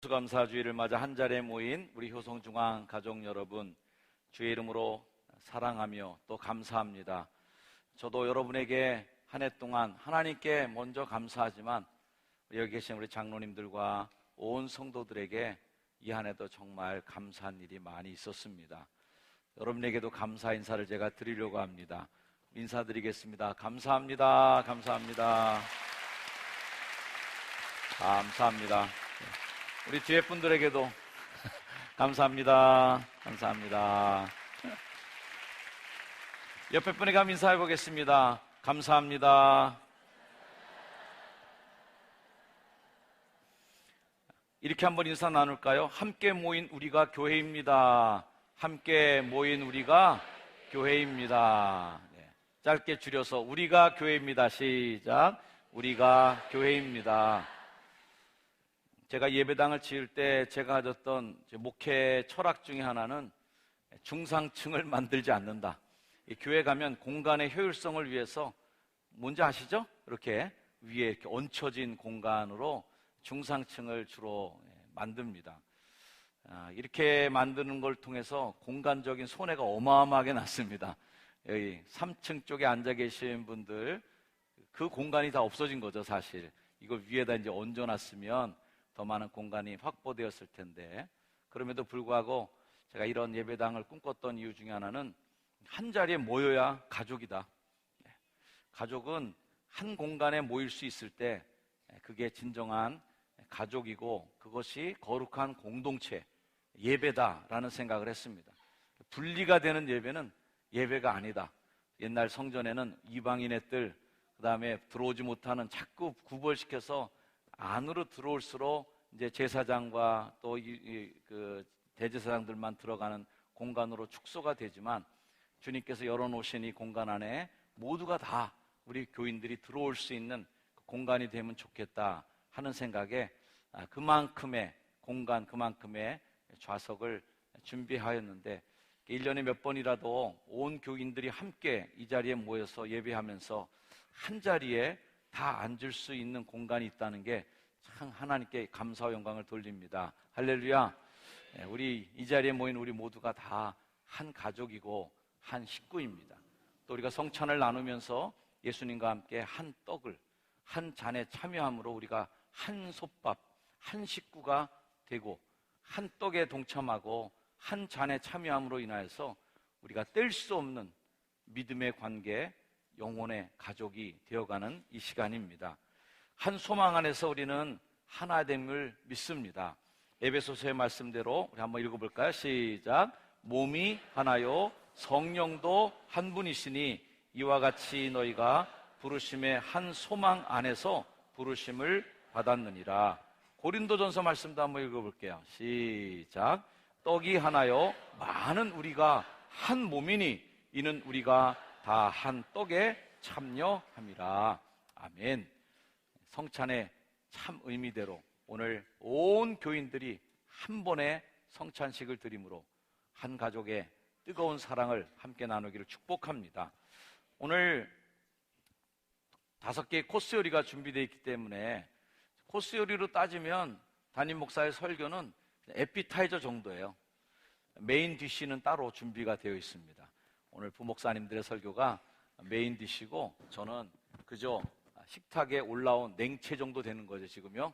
추수감사주의를 맞아 한 자리에 모인 우리 효성중앙 가족 여러분, 주의 이름으로 사랑하며 또 감사합니다. 저도 여러분에게 한 해 동안 하나님께 먼저 감사하지만 여기 계신 우리 장로님들과 온 성도들에게 이 한 해도 정말 감사한 일이 많이 있었습니다. 여러분에게도 감사 인사를 제가 드리려고 합니다. 인사드리겠습니다. 감사합니다. 감사합니다. 감사합니다. 우리 뒤에 분들에게도 감사합니다. 감사합니다. 옆에 분에게 한번 인사해 보겠습니다. 감사합니다. 이렇게 한번 인사 나눌까요? 함께 모인 우리가 교회입니다. 함께 모인 우리가 교회입니다. 네. 짧게 줄여서 우리가 교회입니다. 시작. 우리가 교회입니다. 제가 예배당을 지을 때 제가 가졌던 목회 철학 중에 하나는 중상층을 만들지 않는다. 교회 가면 공간의 효율성을 위해서 뭔지 아시죠? 이렇게 위에 이렇게 얹혀진 공간으로 중상층을 주로 만듭니다. 이렇게 만드는 걸 통해서 공간적인 손해가 어마어마하게 났습니다. 여기 3층 쪽에 앉아 계신 분들, 그 공간이 다 없어진 거죠, 사실. 이걸 위에다 이제 얹어놨으면 더 많은 공간이 확보되었을 텐데, 그럼에도 불구하고 제가 이런 예배당을 꿈꿨던 이유 중에 하나는 한 자리에 모여야 가족이다. 가족은 한 공간에 모일 수 있을 때 그게 진정한 가족이고 그것이 거룩한 공동체, 예배다라는 생각을 했습니다. 분리가 되는 예배는 예배가 아니다. 옛날 성전에는 이방인의 뜰, 그 다음에 들어오지 못하는 자꾸 구벌시켜서 안으로 들어올수록 이제 제사장과 또 그 대제사장들만 들어가는 공간으로 축소가 되지만, 주님께서 열어놓으신 이 공간 안에 모두가 다 우리 교인들이 들어올 수 있는 공간이 되면 좋겠다 하는 생각에 그만큼의 공간, 그만큼의 좌석을 준비하였는데, 1년에 몇 번이라도 온 교인들이 함께 이 자리에 모여서 예배하면서 한 자리에 다 앉을 수 있는 공간이 있다는 게 참 하나님께 감사와 영광을 돌립니다. 할렐루야. 우리 이 자리에 모인 우리 모두가 다 한 가족이고 한 식구입니다. 또 우리가 성찬을 나누면서 예수님과 함께 한 떡을 한 잔에 참여함으로 우리가 한 솥밥, 한 식구가 되고 한 떡에 동참하고 한 잔에 참여함으로 인하여서 우리가 뗄 수 없는 믿음의 관계, 영혼의 가족이 되어가는 이 시간입니다. 한 소망 안에서 우리는 하나됨을 믿습니다. 에베소서의 말씀대로 우리 한번 읽어볼까요? 시작. 몸이 하나요 성령도 한 분이시니 이와 같이 너희가 부르심의 한 소망 안에서 부르심을 받았느니라. 고린도전서 말씀도 한번 읽어볼게요. 시작. 떡이 하나요 많은 우리가 한 몸이니 이는 우리가 다 한 떡에 참여함이라. 아멘. 성찬의 참 의미대로 오늘 온 교인들이 한 번에 성찬식을 드림으로 한 가족의 뜨거운 사랑을 함께 나누기를 축복합니다. 오늘 5개의 코스 요리가 준비되어 있기 때문에 코스 요리로 따지면 담임 목사의 설교는 에피타이저 정도예요. 메인 디쉬는 따로 준비가 되어 있습니다. 오늘 부목사님들의 설교가 메인 디쉬고 저는 그저 식탁에 올라온 냉채 정도 되는 거죠, 지금요.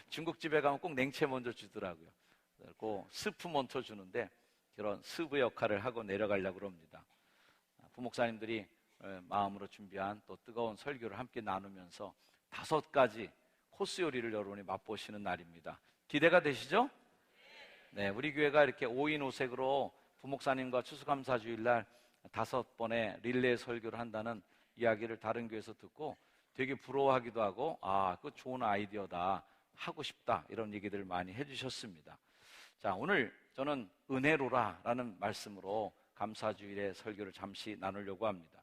중국집에 가면 꼭 냉채 먼저 주더라고요. 그리고 스프 먼저 주는데 그런 스프 역할을 하고 내려가려고 합니다. 부목사님들이 마음으로 준비한 또 뜨거운 설교를 함께 나누면서 5가지 코스 요리를 여러분이 맛보시는 날입니다. 기대가 되시죠? 네, 우리 교회가 이렇게 5인 5색으로 부목사님과 추수감사주일날 5번의 릴레이 설교를 한다는 이야기를 다른 교회에서 듣고 되게 부러워하기도 하고, 그거 좋은 아이디어다, 하고 싶다, 이런 얘기들을 많이 해주셨습니다. 자, 오늘 저는 은혜로라 라는 말씀으로 감사주일의 설교를 잠시 나누려고 합니다.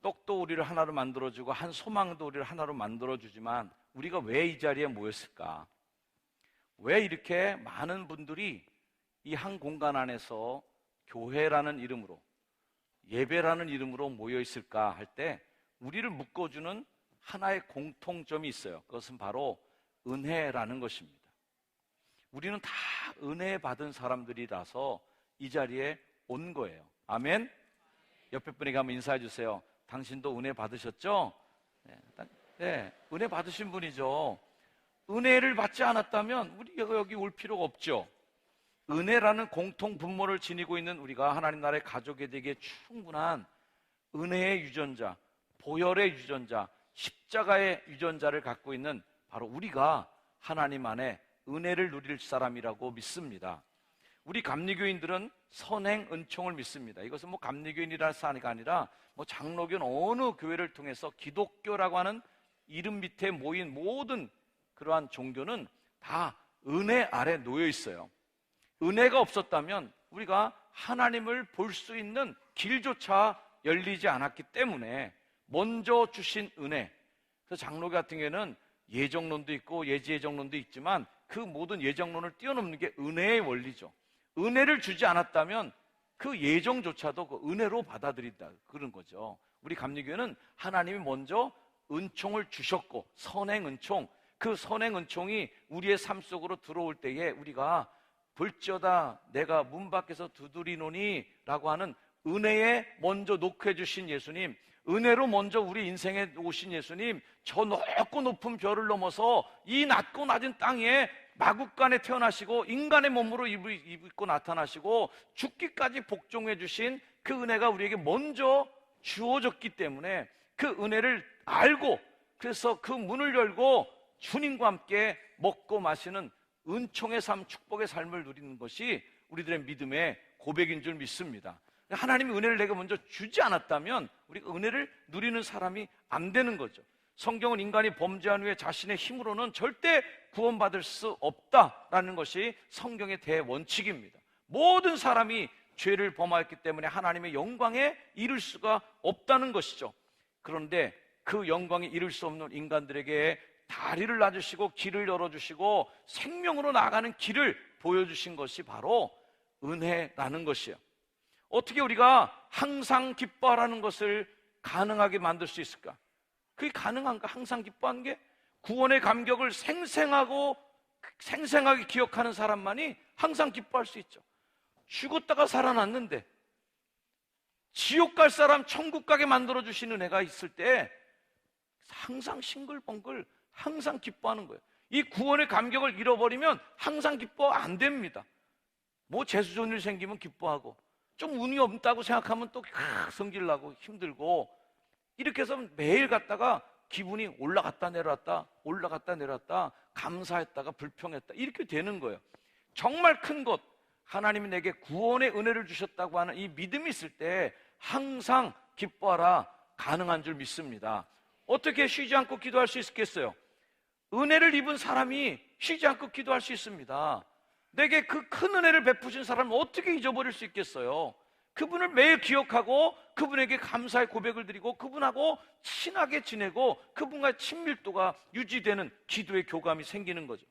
떡도 우리를 하나로 만들어주고 한 소망도 우리를 하나로 만들어주지만 우리가 왜 이 자리에 모였을까? 왜 이렇게 많은 분들이 이 한 공간 안에서 교회라는 이름으로, 예배라는 이름으로 모여 있을까 할 때 우리를 묶어주는 하나의 공통점이 있어요. 그것은 바로 은혜라는 것입니다. 우리는 다 은혜 받은 사람들이라서 이 자리에 온 거예요. 아멘? 옆에 분에게 한번 인사해 주세요. 당신도 은혜 받으셨죠? 네, 은혜 받으신 분이죠. 은혜를 받지 않았다면 우리가 여기 올 필요가 없죠. 은혜라는 공통 분모를 지니고 있는 우리가 하나님 나라의 가족이 되기에 충분한 은혜의 유전자, 보혈의 유전자, 십자가의 유전자를 갖고 있는 바로 우리가 하나님 안에 은혜를 누릴 사람이라고 믿습니다. 우리 감리교인들은 선행 은총을 믿습니다. 이것은 뭐 감리교인이라는 사람이 아니라 뭐 장로교는 어느 교회를 통해서 기독교라고 하는 이름 밑에 모인 모든 그러한 종교는 다 은혜 아래 놓여 있어요. 은혜가 없었다면 우리가 하나님을 볼 수 있는 길조차 열리지 않았기 때문에 먼저 주신 은혜. 그래서 장로교 같은 경우에는 예정론도 있고 예지예정론도 있지만 그 모든 예정론을 뛰어넘는 게 은혜의 원리죠. 은혜를 주지 않았다면 그 예정조차도 그 은혜로 받아들인다 그런 거죠. 우리 감리교회는 하나님이 먼저 은총을 주셨고 선행 은총, 그 선행 은총이 우리의 삶 속으로 들어올 때에 우리가 볼지어다 내가 문 밖에서 두드리노니 라고 하는 은혜에 먼저 녹해 주신 예수님, 은혜로 먼저 우리 인생에 오신 예수님, 저 높고 높은 별을 넘어서 이 낮고 낮은 땅에 마국간에 태어나시고 인간의 몸으로 입고 나타나시고 죽기까지 복종해 주신 그 은혜가 우리에게 먼저 주어졌기 때문에 그 은혜를 알고 그래서 그 문을 열고 주님과 함께 먹고 마시는 은총의 삶, 축복의 삶을 누리는 것이 우리들의 믿음의 고백인 줄 믿습니다. 하나님이 은혜를 내게 먼저 주지 않았다면 우리가 은혜를 누리는 사람이 안 되는 거죠. 성경은 인간이 범죄한 후에 자신의 힘으로는 절대 구원받을 수 없다라는 것이 성경의 대원칙입니다. 모든 사람이 죄를 범하였기 때문에 하나님의 영광에 이를 수가 없다는 것이죠. 그런데 그 영광에 이를 수 없는 인간들에게 다리를 놔주시고 길을 열어주시고 생명으로 나아가는 길을 보여주신 것이 바로 은혜라는 것이에요. 어떻게 우리가 항상 기뻐하라는 것을 가능하게 만들 수 있을까? 그게 가능한가? 항상 기뻐하는 게 구원의 감격을 생생하게 기억하는 사람만이 항상 기뻐할 수 있죠. 죽었다가 살아났는데 지옥 갈 사람 천국 가게 만들어주시는 은혜가 있을 때 항상 싱글벙글 항상 기뻐하는 거예요. 이 구원의 감격을 잃어버리면 항상 기뻐 안 됩니다. 뭐 재수 좋은 일 생기면 기뻐하고 좀 운이 없다고 생각하면 또 성질 나고 힘들고 이렇게 해서 매일 갔다가 기분이 올라갔다 내려왔다 감사했다가 불평했다 이렇게 되는 거예요. 정말 큰 것 하나님이 내게 구원의 은혜를 주셨다고 하는 이 믿음이 있을 때 항상 기뻐하라 가능한 줄 믿습니다. 어떻게 쉬지 않고 기도할 수 있겠어요? 은혜를 입은 사람이 쉬지 않고 기도할 수 있습니다. 내게 그 큰 은혜를 베푸신 사람을 어떻게 잊어버릴 수 있겠어요? 그분을 매일 기억하고 그분에게 감사의 고백을 드리고 그분하고 친하게 지내고 그분과의 친밀도가 유지되는 기도의 교감이 생기는 거죠.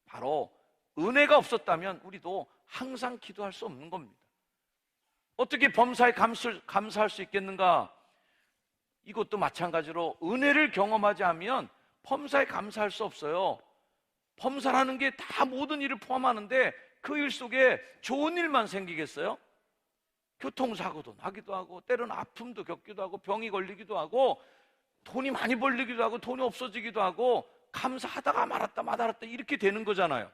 바로 은혜가 없었다면 우리도 항상 기도할 수 없는 겁니다. 어떻게 범사에 감사할 수 있겠는가? 이것도 마찬가지로 은혜를 경험하지 않으면 범사에 감사할 수 없어요. 범사라는 게 다 모든 일을 포함하는데 그 일 속에 좋은 일만 생기겠어요? 교통사고도 나기도 하고 때로는 아픔도 겪기도 하고 병이 걸리기도 하고 돈이 많이 벌리기도 하고 돈이 없어지기도 하고 감사하다가 말았다 이렇게 되는 거잖아요.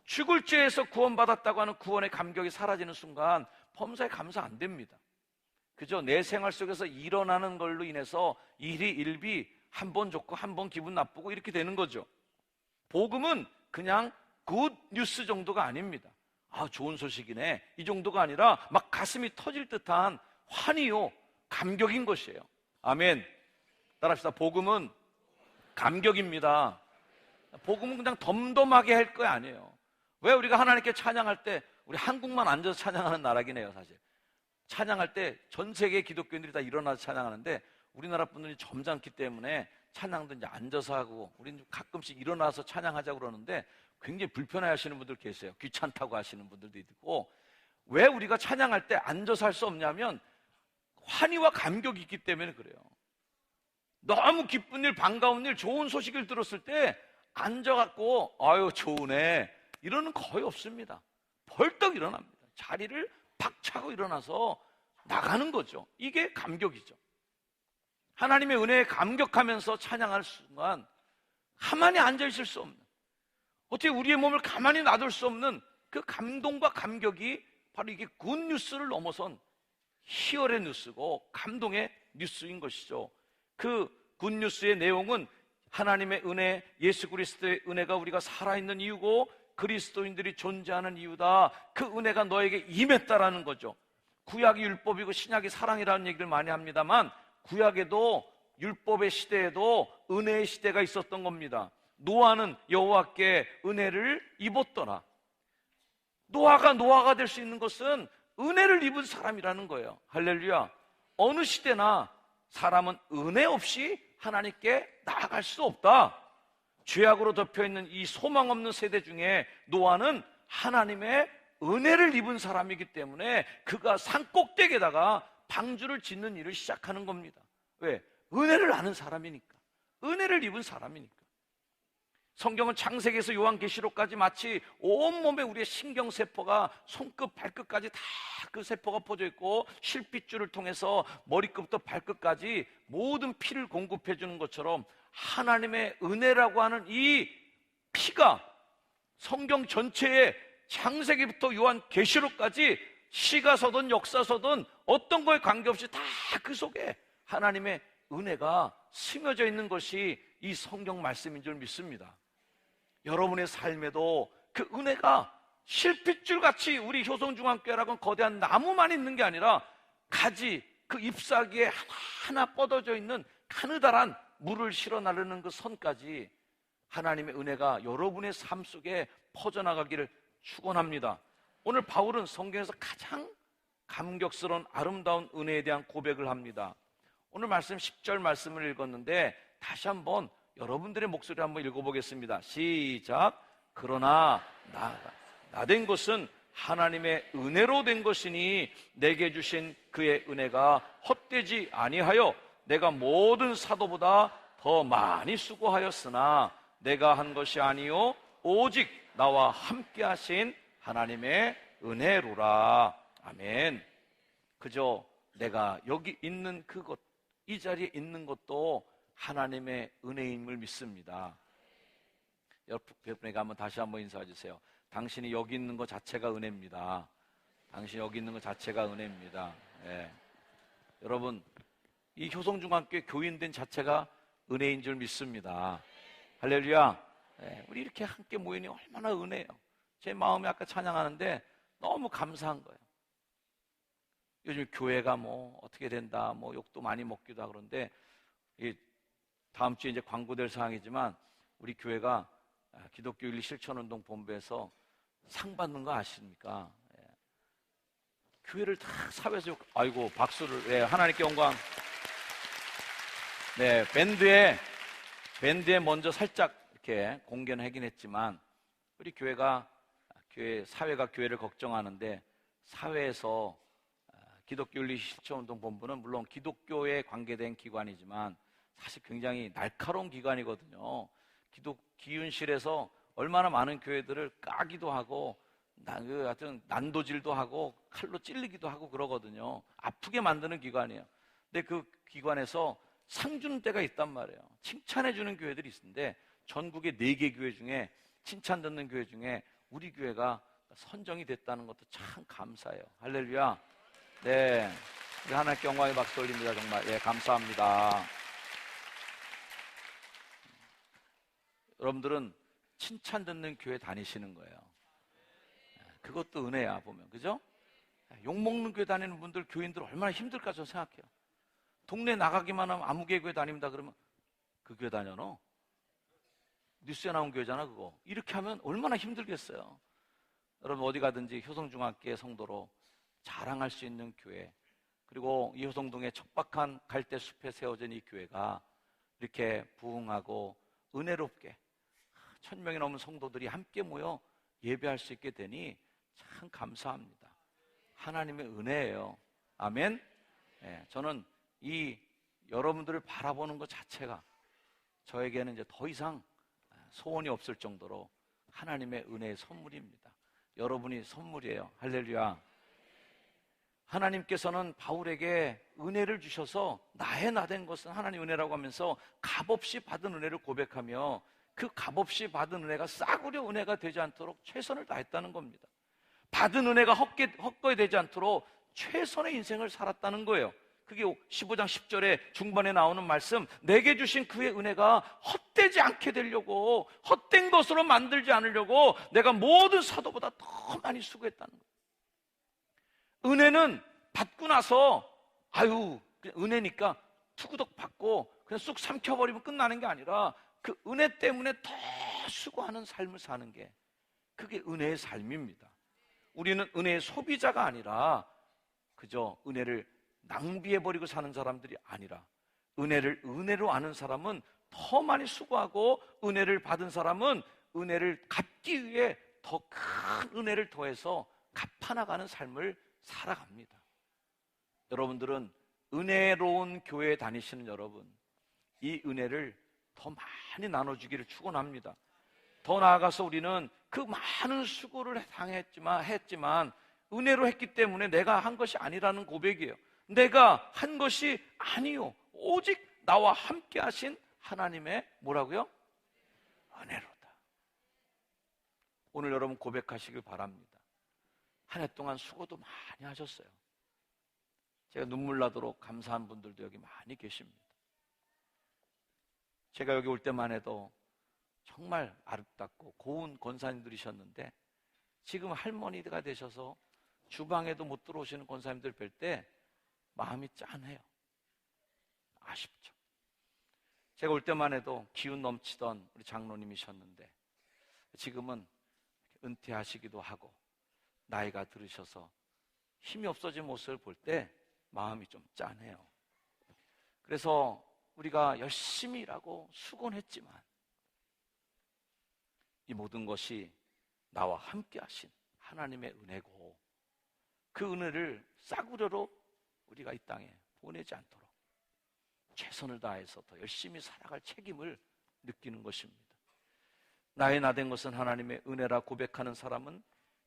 죽을 죄에서 구원받았다고 하는 구원의 감격이 사라지는 순간 범사에 감사 안 됩니다. 그저 내 생활 속에서 일어나는 걸로 인해서 일이 일비 한 번 좋고 한 번 기분 나쁘고 이렇게 되는 거죠. 복음은 그냥 굿 뉴스 정도가 아닙니다. 아, 좋은 소식이네 이 정도가 아니라 막 가슴이 터질 듯한 환희요 감격인 것이에요. 아멘. 따라합시다. 복음은 감격입니다. 복음은 그냥 덤덤하게 할 거 아니에요. 왜 우리가 하나님께 찬양할 때 우리 한국만 앉아서 찬양하는 나라긴 해요. 사실 찬양할 때 전 세계 기독교인들이 다 일어나서 찬양하는데 우리나라 분들이 점잖기 때문에 찬양도 이제 앉아서 하고 우리는 가끔씩 일어나서 찬양하자고 그러는데 굉장히 불편해 하시는 분들 계세요. 귀찮다고 하시는 분들도 있고. 왜 우리가 찬양할 때 앉아서 할 수 없냐면 환희와 감격이 있기 때문에 그래요. 너무 기쁜 일, 반가운 일, 좋은 소식을 들었을 때 앉아갖고 아유 좋으네 이러는 거의 없습니다. 벌떡 일어납니다. 자리를 박차고 일어나서 나가는 거죠. 이게 감격이죠. 하나님의 은혜에 감격하면서 찬양할 순간 가만히 앉아있을 수 없는, 어떻게 우리의 몸을 가만히 놔둘 수 없는 그 감동과 감격이 바로 이게 굿뉴스를 넘어선 희열의 뉴스고 감동의 뉴스인 것이죠. 그 굿뉴스의 내용은 하나님의 은혜, 예수 그리스도의 은혜가 우리가 살아있는 이유고 그리스도인들이 존재하는 이유다. 그 은혜가 너에게 임했다라는 거죠. 구약이 율법이고 신약이 사랑이라는 얘기를 많이 합니다만 구약에도 율법의 시대에도 은혜의 시대가 있었던 겁니다. 노아는 여호와께 은혜를 입었더라. 노아가 될 수 있는 것은 은혜를 입은 사람이라는 거예요. 할렐루야. 어느 시대나 사람은 은혜 없이 하나님께 나아갈 수 없다. 죄악으로 덮여있는 이 소망 없는 세대 중에 노아는 하나님의 은혜를 입은 사람이기 때문에 그가 산꼭대기에다가 방주를 짓는 일을 시작하는 겁니다. 왜? 은혜를 아는 사람이니까. 은혜를 입은 사람이니까. 성경은 창세기에서 요한계시록까지 마치 온몸에 우리의 신경세포가 손끝 발끝까지 다 그 세포가 퍼져 있고 실핏줄을 통해서 머리끝부터 발끝까지 모든 피를 공급해 주는 것처럼 하나님의 은혜라고 하는 이 피가 성경 전체에 창세기부터 요한계시록까지 시가 서든 역사 서든 어떤 거에 관계없이 다 그 속에 하나님의 은혜가 스며져 있는 것이 이 성경 말씀인 줄 믿습니다. 여러분의 삶에도 그 은혜가 실핏줄같이 우리 효성중앙교회라고는 거대한 나무만 있는 게 아니라 가지 그 잎사귀에 하나하나 뻗어져 있는 가느다란 물을 실어 나르는 그 선까지 하나님의 은혜가 여러분의 삶 속에 퍼져나가기를 축원합니다. 오늘 바울은 성경에서 가장 감격스러운 아름다운 은혜에 대한 고백을 합니다. 오늘 말씀 10절 말씀을 읽었는데 다시 한번 여러분들의 목소리를 한번 읽어보겠습니다. 시작. 그러나 나 된 것은 하나님의 은혜로 된 것이니 내게 주신 그의 은혜가 헛되지 아니하여 내가 모든 사도보다 더 많이 수고하였으나 내가 한 것이 아니요 오직 나와 함께 하신 하나님의 은혜로라. 아멘. 그저 내가 여기 있는 그것, 이 자리에 있는 것도 하나님의 은혜임을 믿습니다. 여러분에게 한번 다시 한번 인사해 주세요. 당신이 여기 있는 것 자체가 은혜입니다. 당신이 여기 있는 것 자체가 은혜입니다. 예. 여러분, 이 효성중학교의 교인된 자체가 은혜인 줄 믿습니다. 할렐루야. 예. 우리 이렇게 함께 모이니 얼마나 은혜예요. 제 마음이 아까 찬양하는데 너무 감사한 거예요. 요즘 교회가 뭐 어떻게 된다, 뭐 욕도 많이 먹기도 하고 그런데 다음 주에 이제 광고될 사항이지만 우리 교회가 기독교 윤리 실천운동 본부에서 상 받는 거 아십니까? 예. 교회를 다 사회에서 아이고 박수를. 예, 하나님께 영광. 네, 밴드에 먼저 살짝 이렇게 공개는 하긴 했지만 우리 교회가 사회가 교회를 걱정하는데 사회에서 기독교 윤리 실천운동 본부는 물론 기독교에 관계된 기관이지만 사실 굉장히 날카로운 기관이거든요. 기윤실에서 얼마나 많은 교회들을 까기도 하고 하여튼 난도질도 하고 칼로 찔리기도 하고 그러거든요. 아프게 만드는 기관이에요. 근데 그 기관에서 상 주는 때가 있단 말이에요. 칭찬해 주는 교회들이 있는데 전국의 4개 교회 중에 칭찬 듣는 교회 중에 우리 교회가 선정이 됐다는 것도 참 감사해요. 할렐루야. 네, 우리 하나님께 영광의 박수 올립니다. 정말 예, 감사합니다. 여러분들은 칭찬 듣는 교회 다니시는 거예요. 그것도 은혜야 보면, 그죠? 욕먹는 교회 다니는 분들, 교인들 얼마나 힘들까 저 생각해요. 동네 나가기만 하면 아무개 교회 다닙니다 그러면 그 교회 다녀 너? 뉴스에 나온 교회잖아 그거. 이렇게 하면 얼마나 힘들겠어요. 여러분 어디 가든지 효성중학교의 성도로 자랑할 수 있는 교회, 그리고 이 효성동의 척박한 갈대숲에 세워진 이 교회가 이렇게 부흥하고 은혜롭게 1000명이 넘은 성도들이 함께 모여 예배할 수 있게 되니 참 감사합니다. 하나님의 은혜예요. 아멘. 네, 저는 이 여러분들을 바라보는 것 자체가 저에게는 이제 더 이상 소원이 없을 정도로 하나님의 은혜의 선물입니다. 여러분이 선물이에요. 할렐루야. 하나님께서는 바울에게 은혜를 주셔서 나의 나된 것은 하나님 은혜라고 하면서 값없이 받은 은혜를 고백하며 그 값없이 받은 은혜가 싸구려 은혜가 되지 않도록 최선을 다했다는 겁니다. 받은 은혜가 헛되이 되지 않도록 최선의 인생을 살았다는 거예요. 그게 15장 10절에 중반에 나오는 말씀, 내게 주신 그의 은혜가 헛되지 않게 되려고, 헛된 것으로 만들지 않으려고 내가 모든 사도보다 더 많이 수고했다는 거예요. 은혜는 받고 나서 아유 그냥 은혜니까 투구덕 받고 그냥 쑥 삼켜버리면 끝나는 게 아니라 그 은혜 때문에 더 수고하는 삶을 사는 게 그게 은혜의 삶입니다. 우리는 은혜의 소비자가 아니라 그저 은혜를 낭비해버리고 사는 사람들이 아니라 은혜를 은혜로 아는 사람은 더 많이 수고하고 은혜를 받은 사람은 은혜를 갚기 위해 더 큰 은혜를 더해서 갚아나가는 삶을 살아갑니다. 여러분들은 은혜로운 교회에 다니시는 여러분, 이 은혜를 더 많이 나눠주기를 축원합니다. 더 나아가서 우리는 그 많은 수고를 했지만 은혜로 했기 때문에 내가 한 것이 아니라는 고백이에요. 내가 한 것이 아니요, 오직 나와 함께 하신 하나님의 뭐라고요? 은혜로다. 오늘 여러분 고백하시길 바랍니다. 한 해 동안 수고도 많이 하셨어요. 제가 눈물 나도록 감사한 분들도 여기 많이 계십니다. 제가 여기 올 때만 해도 정말 아름답고 고운 권사님들이셨는데 지금 할머니가 되셔서 주방에도 못 들어오시는 권사님들 뵐 때 마음이 짠해요. 아쉽죠. 제가 올 때만 해도 기운 넘치던 우리 장로님이셨는데 지금은 은퇴하시기도 하고 나이가 들으셔서 힘이 없어진 모습을 볼 때 마음이 좀 짠해요. 그래서 우리가 열심히 일하고 수고는 했지만 이 모든 것이 나와 함께 하신 하나님의 은혜고 그 은혜를 싸구려로 우리가 이 땅에 보내지 않도록 최선을 다해서 더 열심히 살아갈 책임을 느끼는 것입니다. 나의 나된 것은 하나님의 은혜라 고백하는 사람은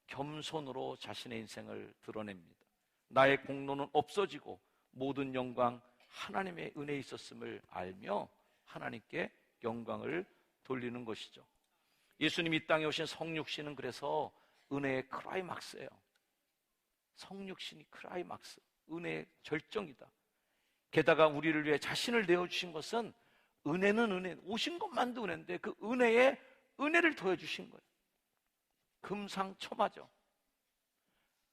겸손으로 자신의 인생을 드러냅니다. 나의 공로는 없어지고 모든 영광 하나님의 은혜에 있었음을 알며 하나님께 영광을 돌리는 것이죠. 예수님이 이 땅에 오신 성육신은 그래서 은혜의 클라이막스예요. 성육신이 클라이막스, 은혜의 절정이다. 게다가 우리를 위해 자신을 내어주신 것은 은혜는 은혜, 오신 것만도 은혜인데 그 은혜에 은혜를 더해주신 거예요. 금상첨화죠.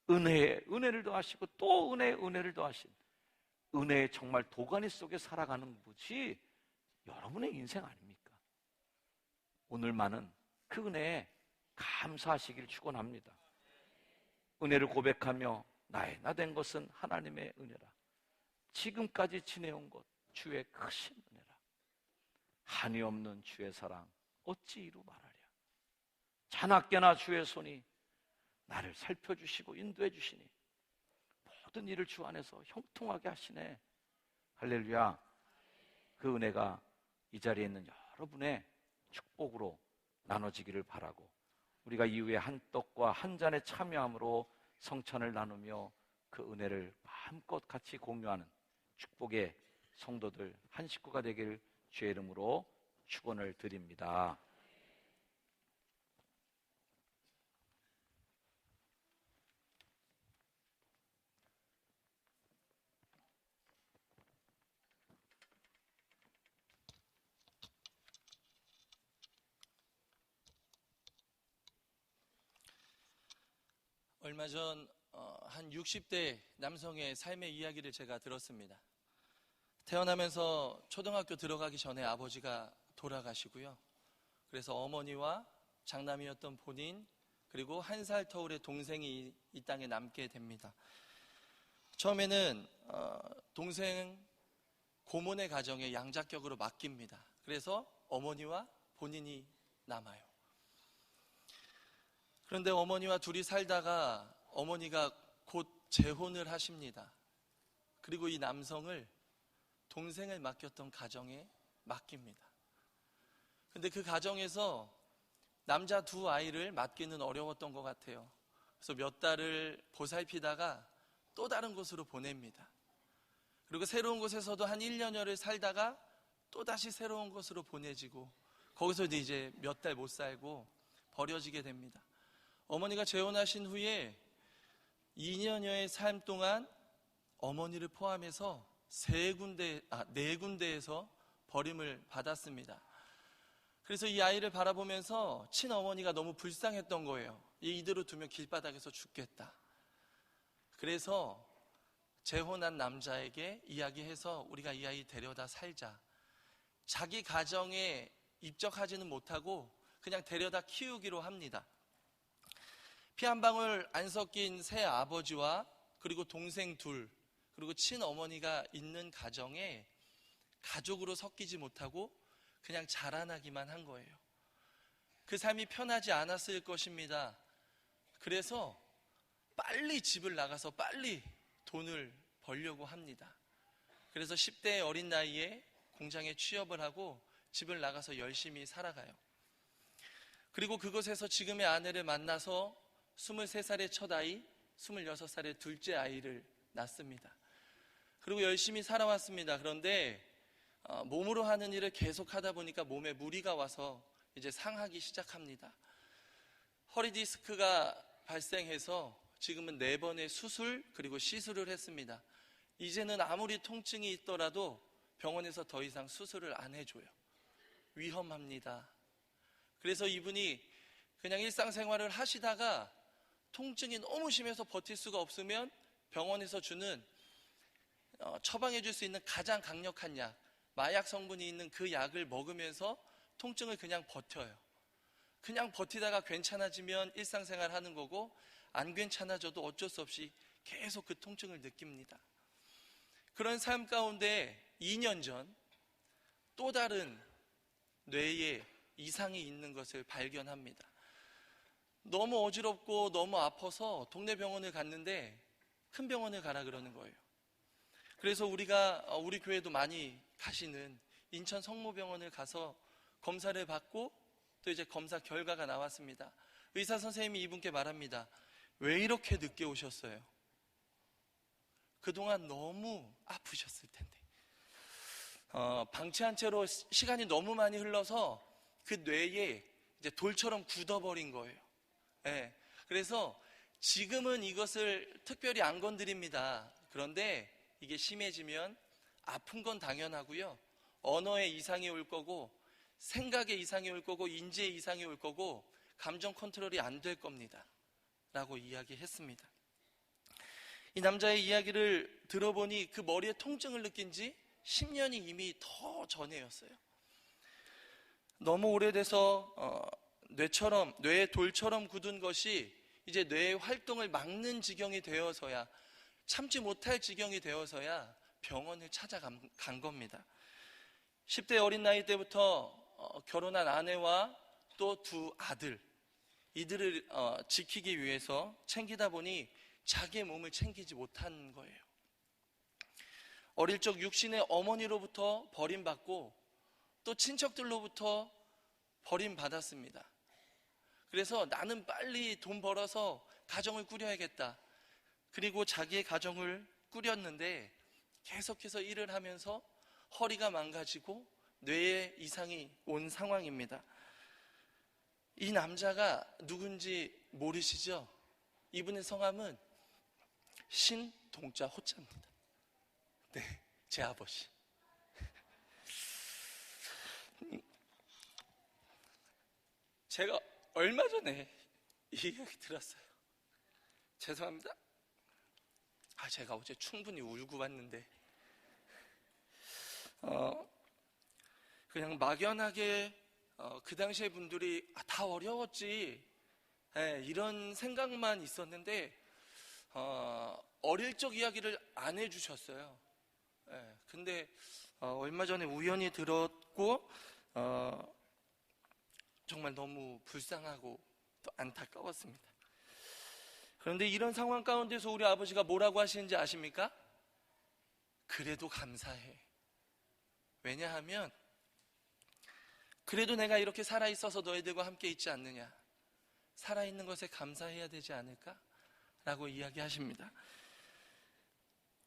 은혜에 은혜를 더하시고 또 은혜에 은혜를 더하신 은혜의 정말 도가니 속에 살아가는 것이 여러분의 인생 아닙니까? 오늘만은 그 은혜에 감사하시길 축원합니다. 은혜를 고백하며 나의 나된 것은 하나님의 은혜라. 지금까지 지내온 것 주의 크신 은혜라. 한이 없는 주의 사랑 어찌 이루 말하랴. 자나깨나 주의 손이 나를 살펴주시고 인도해 주시니 모든 일을 주 안에서 형통하게 하시네. 할렐루야. 그 은혜가 이 자리에 있는 여러분의 축복으로 나눠지기를 바라고 우리가 이후에 한 떡과 한 잔에 참여함으로 성찬을 나누며 그 은혜를 마음껏 같이 공유하는 축복의 성도들 한 식구가 되길 주의 이름으로 축원을 드립니다. 얼마 전 한 60대 남성의 삶의 이야기를 제가 들었습니다. 태어나면서 초등학교 들어가기 전에 아버지가 돌아가시고요. 그래서 어머니와 장남이었던 본인 그리고 1살 터울의 동생이 이 땅에 남게 됩니다. 처음에는 동생 고모네 가정에 양자격으로 맡깁니다. 그래서 어머니와 본인이 남아요. 그런데 어머니와 둘이 살다가 어머니가 곧 재혼을 하십니다. 그리고 이 남성을 동생을 맡겼던 가정에 맡깁니다. 근데 그 가정에서 남자 두 아이를 맡기는 어려웠던 것 같아요. 그래서 몇 달을 보살피다가 또 다른 곳으로 보냅니다. 그리고 새로운 곳에서도 한 1년여를 살다가 또다시 새로운 곳으로 보내지고, 거기서 이제 몇 달 못 살고 버려지게 됩니다. 어머니가 재혼하신 후에 2년여의 삶 동안 어머니를 포함해서 네 군데에서 버림을 받았습니다. 그래서 이 아이를 바라보면서 친어머니가 너무 불쌍했던 거예요. 이대로 두면 길바닥에서 죽겠다. 그래서 재혼한 남자에게 이야기해서 우리가 이 아이 데려다 살자. 자기 가정에 입적하지는 못하고 그냥 데려다 키우기로 합니다. 피 한 방울 안 섞인 새 아버지와 그리고 동생 둘, 그리고 친어머니가 있는 가정에 가족으로 섞이지 못하고 그냥 자라나기만 한 거예요. 그 삶이 편하지 않았을 것입니다. 그래서 빨리 집을 나가서 빨리 돈을 벌려고 합니다. 그래서 10대 어린 나이에 공장에 취업을 하고 집을 나가서 열심히 살아가요. 그리고 그곳에서 지금의 아내를 만나서 23살의 첫 아이, 26살의 둘째 아이를 낳습니다. 그리고 열심히 살아왔습니다. 그런데 몸으로 하는 일을 계속 하다 보니까 몸에 무리가 와서 이제 상하기 시작합니다. 허리 디스크가 발생해서 지금은 4번의 수술 그리고 시술을 했습니다. 이제는 아무리 통증이 있더라도 병원에서 더 이상 수술을 안 해줘요. 위험합니다. 그래서 이분이 그냥 일상생활을 하시다가 통증이 너무 심해서 버틸 수가 없으면 병원에서 주는 처방해 줄 수 있는 가장 강력한 약, 마약 성분이 있는 그 약을 먹으면서 통증을 그냥 버텨요. 그냥 버티다가 괜찮아지면 일상생활 하는 거고, 안 괜찮아져도 어쩔 수 없이 계속 그 통증을 느낍니다. 그런 삶 가운데 2년 전 또 다른 뇌에 이상이 있는 것을 발견합니다. 너무 어지럽고 너무 아파서 동네 병원을 갔는데 큰 병원을 가라 그러는 거예요. 그래서 우리 교회도 많이 가시는 인천 성모병원을 가서 검사를 받고 또 이제 검사 결과가 나왔습니다. 의사 선생님이 이분께 말합니다. 왜 이렇게 늦게 오셨어요? 그동안 너무 아프셨을 텐데. 방치한 채로 시간이 너무 많이 흘러서 그 뇌에 이제 돌처럼 굳어버린 거예요. 네. 그래서 지금은 이것을 특별히 안 건드립니다. 그런데 이게 심해지면 아픈 건 당연하고요. 언어에 이상이 올 거고, 생각에 이상이 올 거고, 인지에 이상이 올 거고, 감정 컨트롤이 안 될 겁니다. 라고 이야기했습니다. 이 남자의 이야기를 들어보니 그 머리에 통증을 느낀 지 10년이 이미 더 전에였어요. 너무 오래돼서 뇌에 돌처럼 굳은 것이 이제 뇌의 활동을 막는 지경이 되어서야, 참지 못할 지경이 되어서야 병원을 찾아간 겁니다. 10대 어린 나이 때부터 결혼한 아내와 또 두 아들, 이들을 지키기 위해서 챙기다 보니 자기의 몸을 챙기지 못한 거예요. 어릴 적 육신의 어머니로부터 버림받고 또 친척들로부터 버림받았습니다. 그래서 나는 빨리 돈 벌어서 가정을 꾸려야겠다. 그리고 자기의 가정을 꾸렸는데 계속해서 일을 하면서 허리가 망가지고 뇌에 이상이 온 상황입니다. 이 남자가 누군지 모르시죠? 이분의 성함은 신동자 호자입니다. 네, 제 아버지. 제가 얼마 전에 이 이야기 들었어요. 죄송합니다. 제가 어제 충분히 울고 왔는데 그냥 막연하게 그 당시에 분들이 다 어려웠지, 이런 생각만 있었는데 어릴 적 이야기를 안 해주셨어요. 근데 얼마 전에 우연히 들었고 정말 너무 불쌍하고 또 안타까웠습니다. 그런데 이런 상황 가운데서 우리 아버지가 뭐라고 하시는지 아십니까? 그래도 감사해. 왜냐하면 그래도 내가 이렇게 살아있어서 너희들과 함께 있지 않느냐. 살아있는 것에 감사해야 되지 않을까? 라고 이야기하십니다.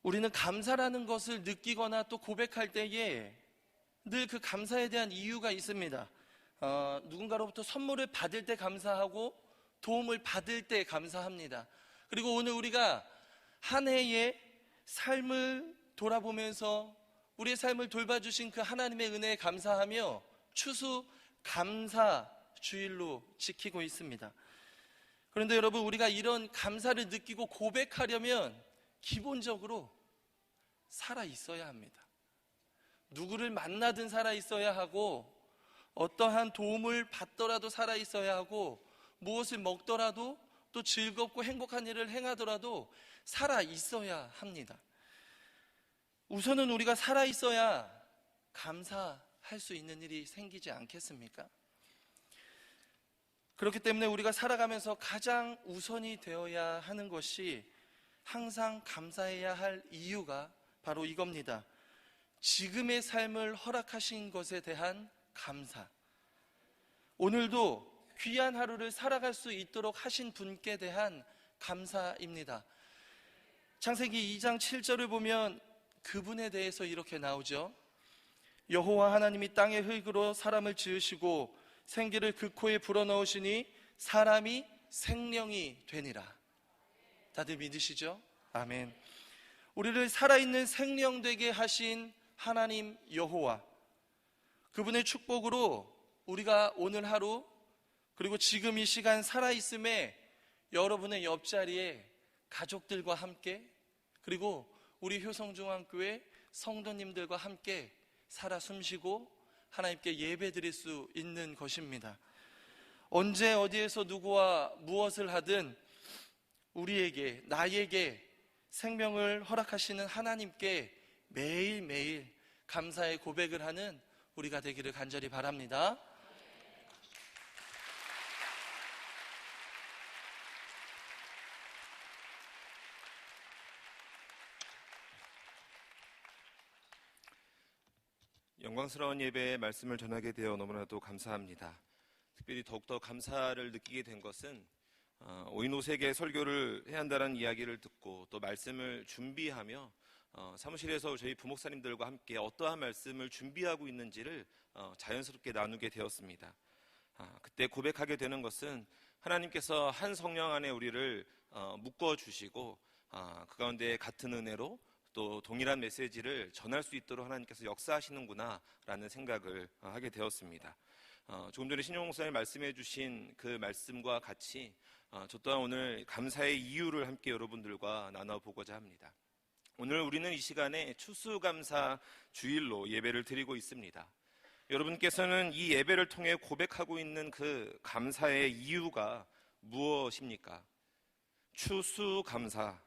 우리는 감사라는 것을 느끼거나 또 고백할 때에 늘 그 감사에 대한 이유가 있습니다. 누군가로부터 선물을 받을 때 감사하고 도움을 받을 때 감사합니다. 그리고 오늘 우리가 한 해의 삶을 돌아보면서 우리의 삶을 돌봐주신 그 하나님의 은혜에 감사하며 추수 감사 주일로 지키고 있습니다. 그런데 여러분, 우리가 이런 감사를 느끼고 고백하려면 기본적으로 살아 있어야 합니다. 누구를 만나든 살아 있어야 하고, 어떠한 도움을 받더라도 살아 있어야 하고, 무엇을 먹더라도 또 즐겁고 행복한 일을 행하더라도 살아 있어야 합니다. 우선은 우리가 살아 있어야 감사할 수 있는 일이 생기지 않겠습니까? 그렇기 때문에 우리가 살아가면서 가장 우선이 되어야 하는 것이, 항상 감사해야 할 이유가 바로 이겁니다. 지금의 삶을 허락하신 것에 대한 감사. 오늘도 귀한 하루를 살아갈 수 있도록 하신 분께 대한 감사입니다. 창세기 2장 7절을 보면 그분에 대해서 이렇게 나오죠. 여호와 하나님이 땅의 흙으로 사람을 지으시고 생기를 그 코에 불어넣으시니 사람이 생명이 되니라. 다들 믿으시죠? 아멘. 우리를 살아있는 생명 되게 하신 하나님 여호와, 그분의 축복으로 우리가 오늘 하루, 그리고 지금 이 시간 살아있음에 여러분의 옆자리에 가족들과 함께, 그리고 우리 효성중앙교회 성도님들과 함께 살아 숨쉬고 하나님께 예배 드릴 수 있는 것입니다. 언제 어디에서 누구와 무엇을 하든 우리에게, 나에게 생명을 허락하시는 하나님께 매일매일 감사의 고백을 하는 우리가 되기를 간절히 바랍니다. 영광스러운 예배의 말씀을 전하게 되어 너무나도 감사합니다. 특별히 더욱더 감사를 느끼게 된 것은 오인오색의 설교를 해야 한다는 이야기를 듣고 또 말씀을 준비하며 사무실에서 저희 부목사님들과 함께 어떠한 말씀을 준비하고 있는지를 자연스럽게 나누게 되었습니다. 그때 고백하게 되는 것은 하나님께서 한 성령 안에 우리를 묶어주시고 그 가운데 같은 은혜로 또 동일한 메시지를 전할 수 있도록 하나님께서 역사하시는구나 라는 생각을 하게 되었습니다. 조금 전에 신용 목사님 말씀해 주신 그 말씀과 같이 저 또한 오늘 감사의 이유를 함께 여러분들과 나눠보고자 합니다. 오늘 우리는 이 시간에 추수감사 주일로 예배를 드리고 있습니다. 여러분께서는 이 예배를 통해 고백하고 있는 그 감사의 이유가 무엇입니까? 추수감사,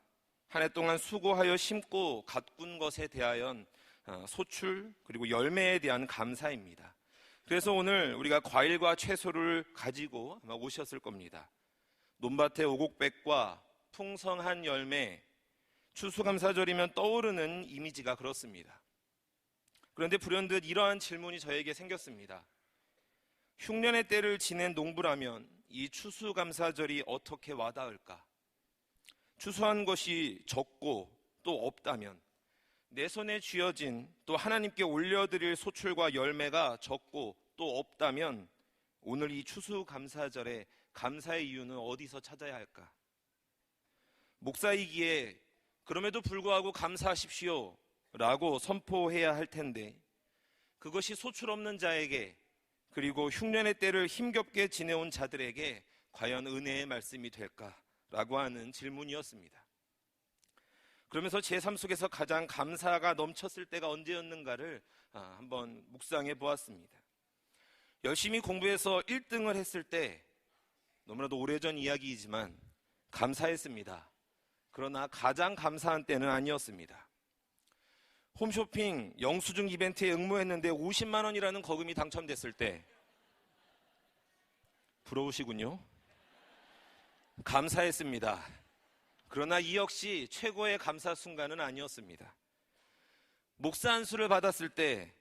한 해 동안 수고하여 심고 가꾼 것에 대하여 소출 그리고 열매에 대한 감사입니다. 그래서 오늘 우리가 과일과 채소를 가지고 아마 오셨을 겁니다. 논밭의 오곡백과 풍성한 열매, 추수감사절이면 떠오르는 이미지가 그렇습니다. 그런데 불현듯 이러한 질문이 저에게 생겼습니다. 흉년의 때를 지낸 농부라면 이 추수감사절이 어떻게 와닿을까? 추수한 것이 적고 또 없다면, 내 손에 쥐어진 또 하나님께 올려드릴 소출과 열매가 적고 또 없다면 오늘 이 추수감사절에 감사의 이유는 어디서 찾아야 할까? 목사이기에 그럼에도 불구하고 감사하십시오 라고 선포해야 할 텐데, 그것이 소출 없는 자에게 그리고 흉년의 때를 힘겹게 지내온 자들에게 과연 은혜의 말씀이 될까라고 하는 질문이었습니다. 그러면서 제 삶 속에서 가장 감사가 넘쳤을 때가 언제였는가를 한번 묵상해 보았습니다. 열심히 공부해서 1등을 했을 때, 너무나도 오래전 이야기이지만 감사했습니다. 그러나 가장 감사한 때는 아니었습니다. 홈쇼핑 영수증 이벤트에 응모했는데 50만 원이라는 거금이 당첨됐을 때, 부러우시군요. 감사했습니다. 그러나 이 역시 최고의 감사 순간은 아니었습니다. 목사 안수를 받았을 때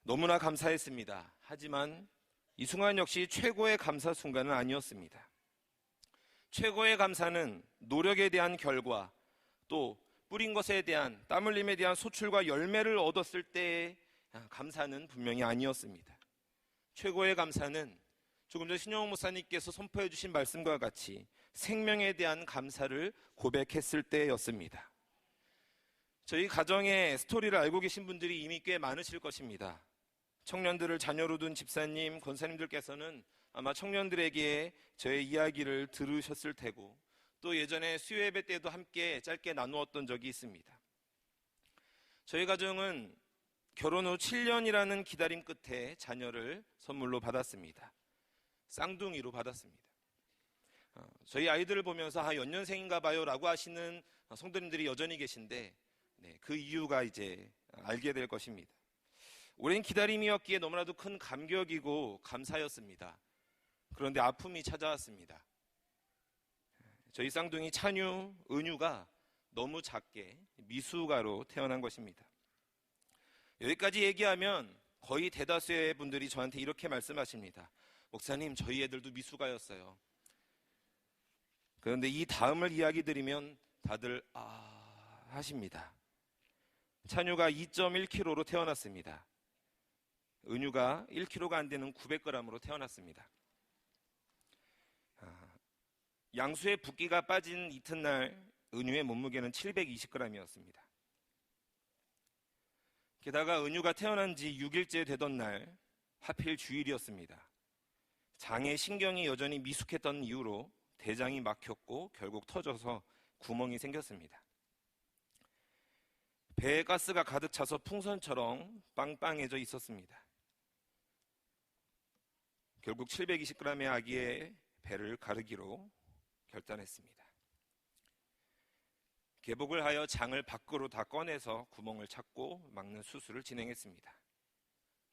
너무나 감사했습니다. 하지만 이 순간 역시 최고의 감사 순간은 아니었습니다. 최고의 감사는 노력에 대한 결과, 또 뿌린 것에 대한 땀 흘림에 대한 소출과 열매를 얻었을 때의 감사는 분명히 아니었습니다. 최고의 감사는 조금 전 신영호 목사님께서 선포해 주신 말씀과 같이 생명에 대한 감사를 고백했을 때였습니다. 저희 가정의 스토리를 알고 계신 분들이 이미 꽤 많으실 것입니다. 청년들을 자녀로 둔 집사님, 권사님들께서는 아마 청년들에게 저의 이야기를 들으셨을 테고, 또 예전에 수요예배 때도 함께 짧게 나누었던 적이 있습니다. 저희 가정은 결혼 후 7년이라는 기다림 끝에 자녀를 선물로 받았습니다. 쌍둥이로 받았습니다. 저희 아이들을 보면서 연년생인가 봐요 라고 하시는 성도님들이 여전히 계신데, 그 이유가 이제 알게 될 것입니다. 오랜 기다림이었기에 너무나도 큰 감격이고 감사였습니다. 그런데 아픔이 찾아왔습니다. 저희 쌍둥이 찬유, 은유가 너무 작게 미숙아로 태어난 것입니다. 여기까지 얘기하면 거의 대다수의 분들이 저한테 이렇게 말씀하십니다. 목사님, 저희 애들도 미숙아였어요. 그런데 이 다음을 이야기 드리면 다들 하십니다. 찬유가 2.1kg로 태어났습니다. 은유가 1kg가 안 되는 900g으로 태어났습니다. 양수의 붓기가 빠진 이튿날 은유의 몸무게는 720g이었습니다. 게다가 은유가 태어난 지 6일째 되던 날 하필 주일이었습니다. 장의 신경이 여전히 미숙했던 이유로 대장이 막혔고 결국 터져서 구멍이 생겼습니다. 배에 가스가 가득 차서 풍선처럼 빵빵해져 있었습니다. 결국 720g의 아기의 배를 가르기로 결단했습니다. 개복을 하여 장을 밖으로 다 꺼내서 구멍을 찾고 막는 수술을 진행했습니다.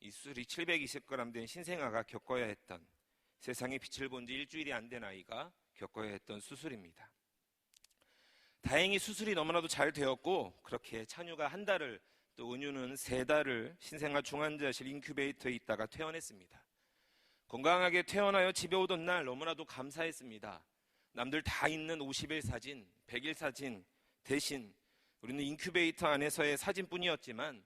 이 수술이 720g 된 신생아가 겪어야 했던, 세상에 빛을 본 지 일주일이 안 된 아이가 겪어야 했던 수술입니다. 다행히 수술이 너무나도 잘 되었고, 그렇게 찬유가 1달을, 또 은유는 3달을 신생아 중환자실 인큐베이터에 있다가 퇴원했습니다. 건강하게 퇴원하여 집에 오던 날 너무나도 감사했습니다. 남들 다 있는 50일 사진, 100일 사진 대신 우리는 인큐베이터 안에서의 사진뿐이었지만,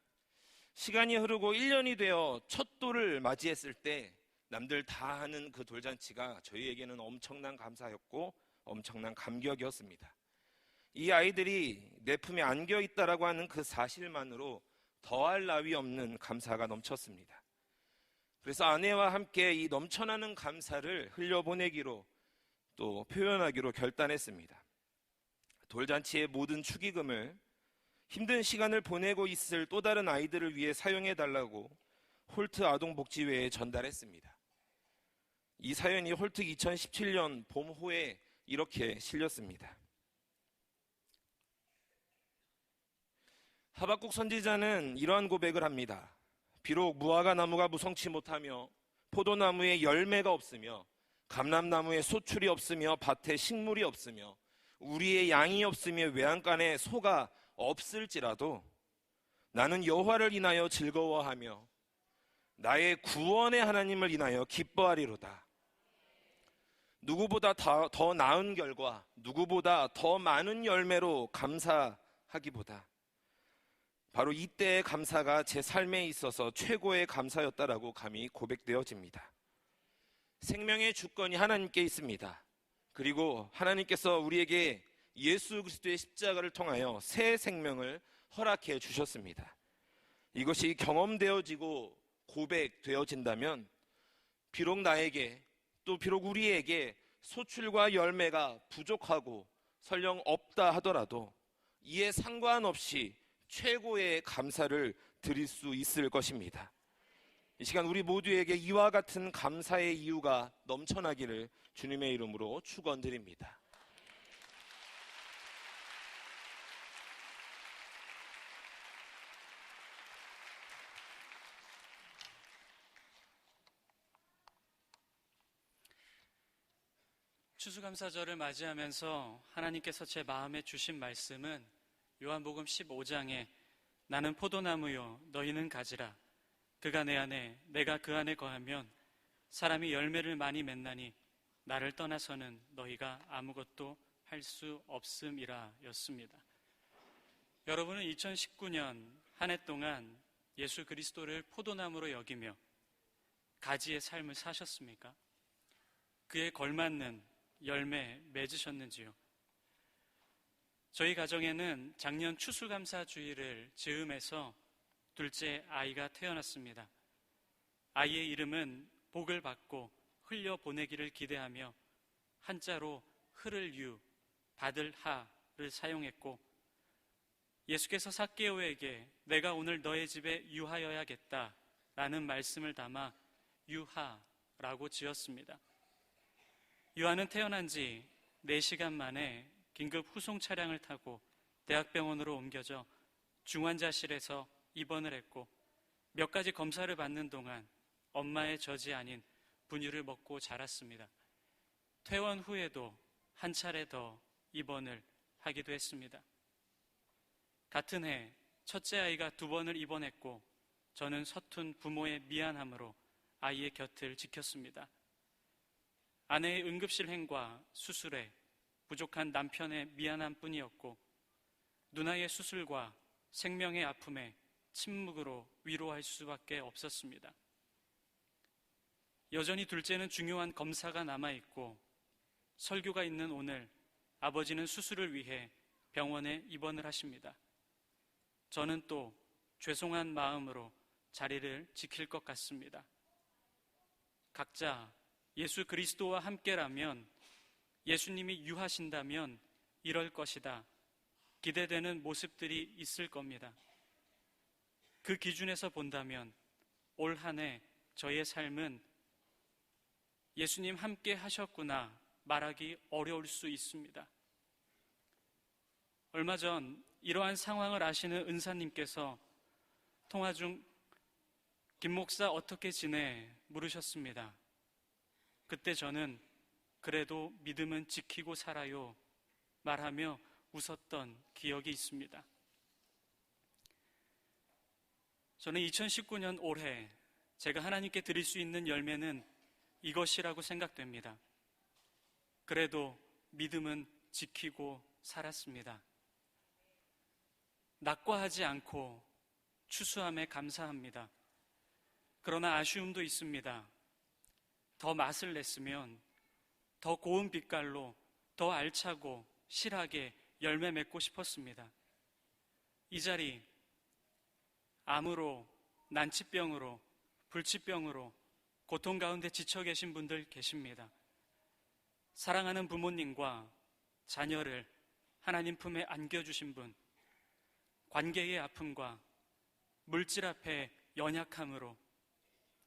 시간이 흐르고 1년이 되어 첫 돌을 맞이했을 때 남들 다 하는 그 돌잔치가 저희에게는 엄청난 감사였고 엄청난 감격이었습니다. 이 아이들이 내 품에 안겨 있다라고 하는 그 사실만으로 더할 나위 없는 감사가 넘쳤습니다. 그래서 아내와 함께 이 넘쳐나는 감사를 흘려보내기로, 또 표현하기로 결단했습니다. 돌잔치의 모든 축의금을 힘든 시간을 보내고 있을 또 다른 아이들을 위해 사용해달라고 홀트 아동복지회에 전달했습니다. 이 사연이 홀트 2017년 봄호에 이렇게 실렸습니다. 하박국 선지자는 이러한 고백을 합니다. 비록 무화과 나무가 무성치 못하며 포도나무에 열매가 없으며 감람나무에 소출이 없으며 밭에 식물이 없으며 우리의 양이 없으며 외양간에 소가 없을지라도 나는 여호와를 인하여 즐거워하며 나의 구원의 하나님을 인하여 기뻐하리로다. 누구보다 더 나은 결과, 누구보다 더 많은 열매로 감사하기보다 바로 이때의 감사가 제 삶에 있어서 최고의 감사였다라고 감히 고백되어집니다. 생명의 주권이 하나님께 있습니다. 그리고 하나님께서 우리에게 예수 그리스도의 십자가를 통하여 새 생명을 허락해 주셨습니다. 이것이 경험되어지고 고백되어진다면 비록 나에게, 또 비록 우리에게 소출과 열매가 부족하고 설령 없다 하더라도 이에 상관없이 최고의 감사를 드릴 수 있을 것입니다. 이 시간 우리 모두에게 이와 같은 감사의 이유가 넘쳐나기를 주님의 이름으로 축원드립니다. 추수감사절을 맞이하면서 하나님께서 제 마음에 주신 말씀은 요한복음 15장에 나는 포도나무요 너희는 가지라 그가 내 안에 내가 그 안에 거하면 사람이 열매를 많이 맺나니 나를 떠나서는 너희가 아무것도 할 수 없음이라 였습니다. 여러분은 2019년 한 해 동안 예수 그리스도를 포도나무로 여기며 가지의 삶을 사셨습니까? 그에 걸맞는 열매 맺으셨는지요? 저희 가정에는 작년 추수감사주일을 즈음해서 둘째 아이가 태어났습니다. 아이의 이름은 복을 받고 흘려보내기를 기대하며 한자로 흐를 유, 받을 하를 사용했고, 예수께서 삭개오에게 내가 오늘 너의 집에 유하여야겠다 라는 말씀을 담아 유하라고 지었습니다. 유하는 태어난 지 4시간 만에 긴급 후송 차량을 타고 대학병원으로 옮겨져 중환자실에서 입원을 했고, 몇 가지 검사를 받는 동안 엄마의 젖이 아닌 분유를 먹고 자랐습니다. 퇴원 후에도 한 차례 더 입원을 하기도 했습니다. 같은 해 첫째 아이가 2번을 입원했고, 저는 서툰 부모의 미안함으로 아이의 곁을 지켰습니다. 아내의 응급실 행과 수술에 부족한 남편의 미안함뿐이었고, 누나의 수술과 생명의 아픔에 침묵으로 위로할 수밖에 없었습니다. 여전히 둘째는 중요한 검사가 남아있고, 설교가 있는 오늘 아버지는 수술을 위해 병원에 입원을 하십니다. 저는 또 죄송한 마음으로 자리를 지킬 것 같습니다. 각자 예수 그리스도와 함께라면, 예수님이 유하신다면 이럴 것이다, 기대되는 모습들이 있을 겁니다. 그 기준에서 본다면 올 한 해 저의 삶은 예수님 함께 하셨구나 말하기 어려울 수 있습니다. 얼마 전 이러한 상황을 아시는 은사님께서 통화 중 김 목사 어떻게 지내? 물으셨습니다. 그때 저는 그래도 믿음은 지키고 살아요 말하며 웃었던 기억이 있습니다. 저는 2019년 올해 제가 하나님께 드릴 수 있는 열매는 이것이라고 생각됩니다. 그래도 믿음은 지키고 살았습니다. 낙과하지 않고 추수함에 감사합니다. 그러나 아쉬움도 있습니다. 더 맛을 냈으면 더 고운 빛깔로 더 알차고 실하게 열매 맺고 싶었습니다. 이 자리 암으로, 난치병으로, 불치병으로 고통 가운데 지쳐 계신 분들 계십니다. 사랑하는 부모님과 자녀를 하나님 품에 안겨주신 분, 관계의 아픔과 물질 앞에 연약함으로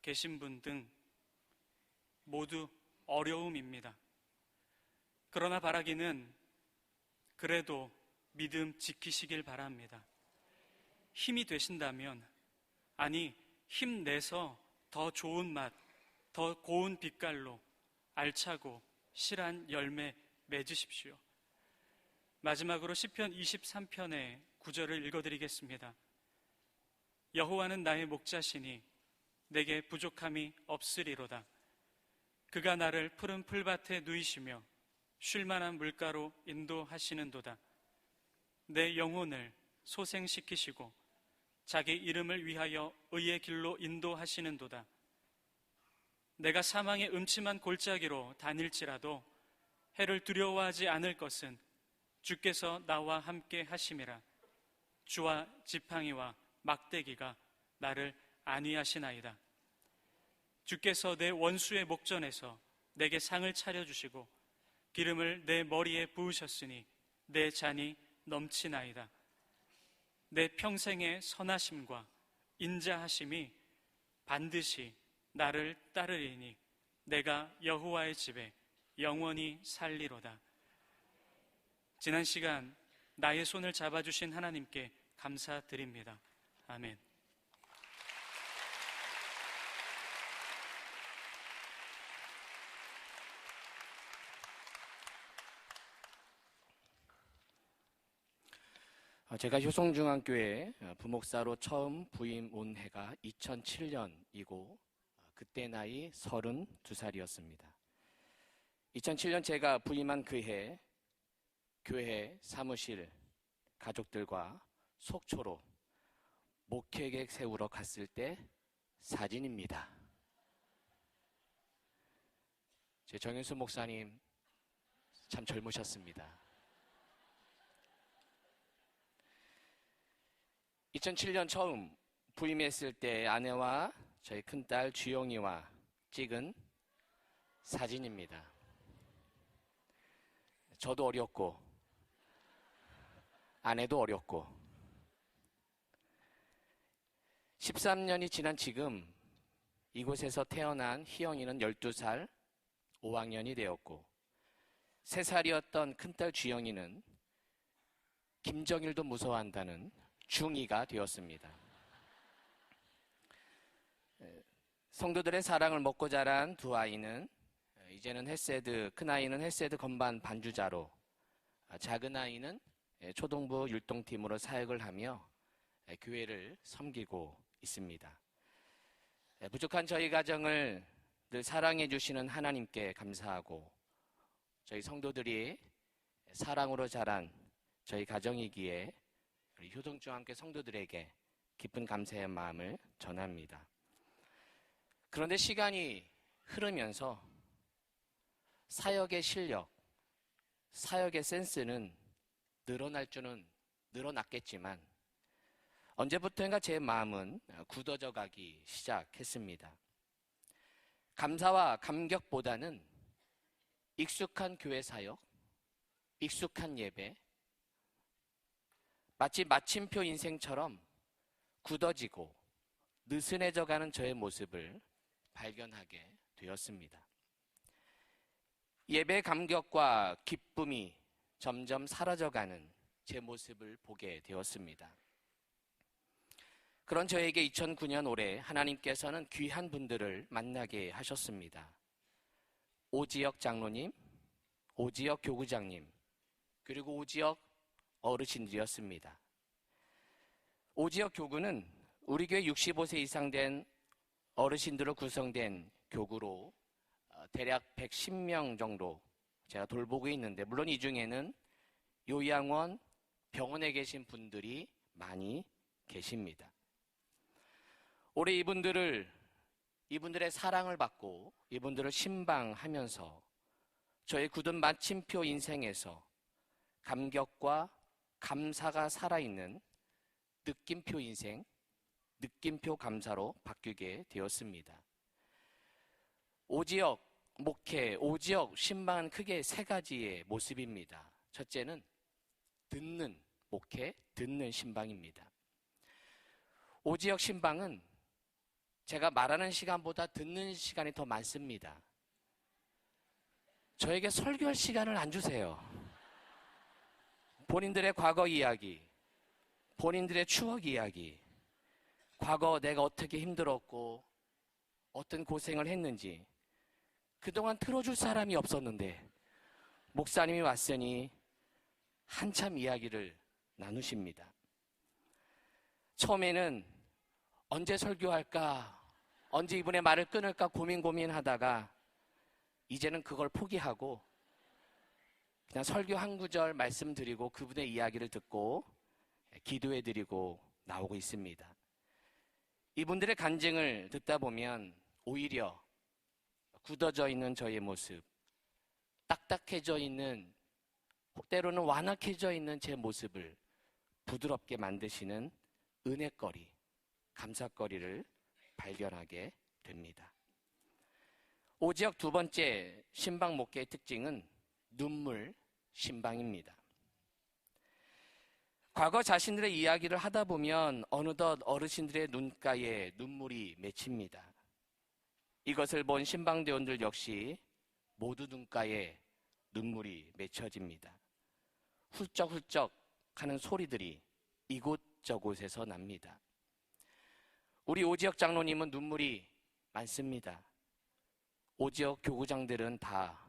계신 분 등 모두 어려움입니다. 그러나 바라기는 그래도 믿음 지키시길 바랍니다. 힘이 되신다면, 아니 힘내서 더 좋은 맛, 더 고운 빛깔로 알차고 실한 열매 맺으십시오. 마지막으로 시편 23편의 9절을 읽어드리겠습니다. 여호와는 나의 목자시니 내게 부족함이 없으리로다. 그가 나를 푸른 풀밭에 누이시며 쉴만한 물가로 인도하시는도다. 내 영혼을 소생시키시고 자기 이름을 위하여 의의 길로 인도하시는도다. 내가 사망의 음침한 골짜기로 다닐지라도 해를 두려워하지 않을 것은 주께서 나와 함께 하심이라. 주와 지팡이와 막대기가 나를 안위하시나이다. 주께서 내 원수의 목전에서 내게 상을 차려주시고 기름을 내 머리에 부으셨으니 내 잔이 넘치나이다. 내 평생의 선하심과 인자하심이 반드시 나를 따르리니 내가 여호와의 집에 영원히 살리로다. 지난 시간 나의 손을 잡아주신 하나님께 감사드립니다. 아멘. 제가 효성중앙교회 부목사로 처음 부임 온 해가 2007년이고 그때 나이 32살이었습니다. 2007년 제가 부임한 그 해 교회 사무실 가족들과 속초로 목회객 세우러 갔을 때 사진입니다. 제 정윤수 목사님 참 젊으셨습니다. 2007년 처음 부임했을 때 아내와 저희 큰딸 주영이와 찍은 사진입니다. 저도 어렸고 아내도 어렸고 13년이 지난 지금 이곳에서 태어난 희영이는 12살 5학년이 되었고 3살이었던 큰딸 주영이는 김정일도 무서워한다는 중2가 되었습니다. 성도들의 사랑을 먹고 자란 두 아이는 이제는 큰아이는 헬세드 건반 반주자로 작은 아이는 초동부 율동팀으로 사역을 하며 교회를 섬기고 있습니다. 부족한 저희 가정을 늘 사랑해 주시는 하나님께 감사하고 저희 성도들이 사랑으로 자란 저희 가정이기에 우리 효동중앙교회 성도들에게 기쁜 감사의 마음을 전합니다. 그런데 시간이 흐르면서 사역의 실력, 사역의 센스는 늘어날 줄은 늘어났겠지만 언제부터인가 제 마음은 굳어져 가기 시작했습니다. 감사와 감격보다는 익숙한 교회 사역, 익숙한 예배, 마치 마침표 인생처럼 굳어지고 느슨해져가는 저의 모습을 발견하게 되었습니다. 예배 감격과 기쁨이 점점 사라져가는 제 모습을 보게 되었습니다. 그런 저에게 2009년 올해 하나님께서는 귀한 분들을 만나게 하셨습니다. 오지혁 장로님, 오지혁 교구장님, 그리고 오지혁 어르신들이었습니다. 오지혁 교구는 우리 교회 65세 이상 된 어르신들로 구성된 교구로 대략 110명 정도 제가 돌보고 있는데 물론 이 중에는 요양원, 병원에 계신 분들이 많이 계십니다. 올해 이분들의 사랑을 받고 이분들을 신방하면서 저의 굳은 마침표 인생에서 감격과 감사가 살아있는 느낌표 인생, 느낌표 감사로 바뀌게 되었습니다. 오지혁 목회, 오지혁 신방은 크게 3가지의 모습입니다. 첫째는 듣는 목회, 듣는 신방입니다. 오지혁 신방은 제가 말하는 시간보다 듣는 시간이 더 많습니다. 저에게 설교할 시간을 안 주세요. 본인들의 과거 이야기, 본인들의 추억 이야기, 과거 내가 어떻게 힘들었고 어떤 고생을 했는지 그동안 틀어줄 사람이 없었는데 목사님이 왔으니 한참 이야기를 나누십니다. 처음에는 언제 설교할까, 언제 이분의 말을 끊을까 고민하다가 이제는 그걸 포기하고 그냥 설교 한 구절 말씀드리고 그분의 이야기를 듣고 기도해드리고 나오고 있습니다. 이분들의 간증을 듣다 보면 오히려 굳어져 있는 저의 모습, 딱딱해져 있는, 때로는 완악해져 있는 제 모습을 부드럽게 만드시는 은혜거리, 감사거리를 발견하게 됩니다. 오지혁 2번째 신방 목회의 특징은 눈물 신방입니다. 과거 자신들의 이야기를 하다 보면 어느덧 어르신들의 눈가에 눈물이 맺힙니다. 이것을 본 신방대원들 역시 모두 눈가에 눈물이 맺혀집니다. 훌쩍훌쩍 하는 소리들이 이곳저곳에서 납니다. 우리 오지혁 장로님은 눈물이 많습니다. 오지혁 교구장들은 다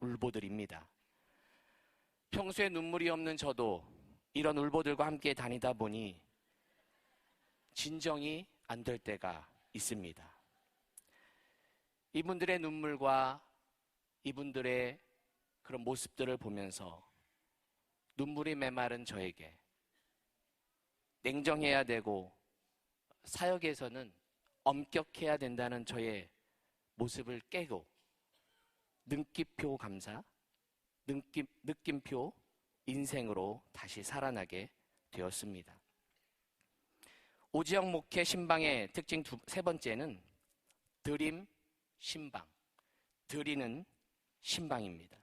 울보들입니다. 평소에 눈물이 없는 저도 이런 울보들과 함께 다니다 보니 진정이 안 될 때가 있습니다. 이분들의 눈물과 이분들의 그런 모습들을 보면서 눈물이 메마른 저에게 냉정해야 되고 사역에서는 엄격해야 된다는 저의 모습을 깨고 느낌표 감사, 느낌표 인생으로 다시 살아나게 되었습니다. 오지영 목회 신방의 특징 세 번째는 드림 신방, 드리는 신방입니다.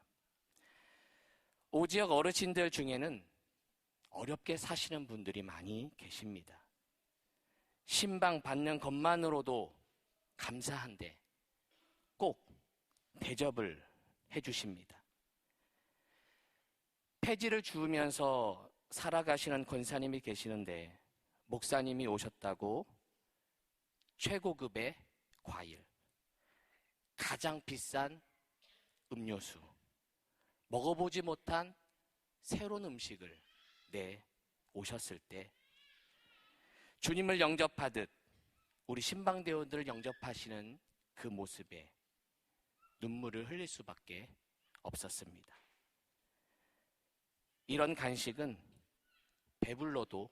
오지역 어르신들 중에는 어렵게 사시는 분들이 많이 계십니다. 신방 받는 것만으로도 감사한데 꼭 대접을 해주십니다. 폐지를 주우면서 살아가시는 권사님이 계시는데 목사님이 오셨다고 최고급의 과일, 가장 비싼 음료수, 먹어보지 못한 새로운 음식을 오셨을 때 주님을 영접하듯 우리 신방대원들을 영접하시는 그 모습에 눈물을 흘릴 수밖에 없었습니다. 이런 간식은 배불러도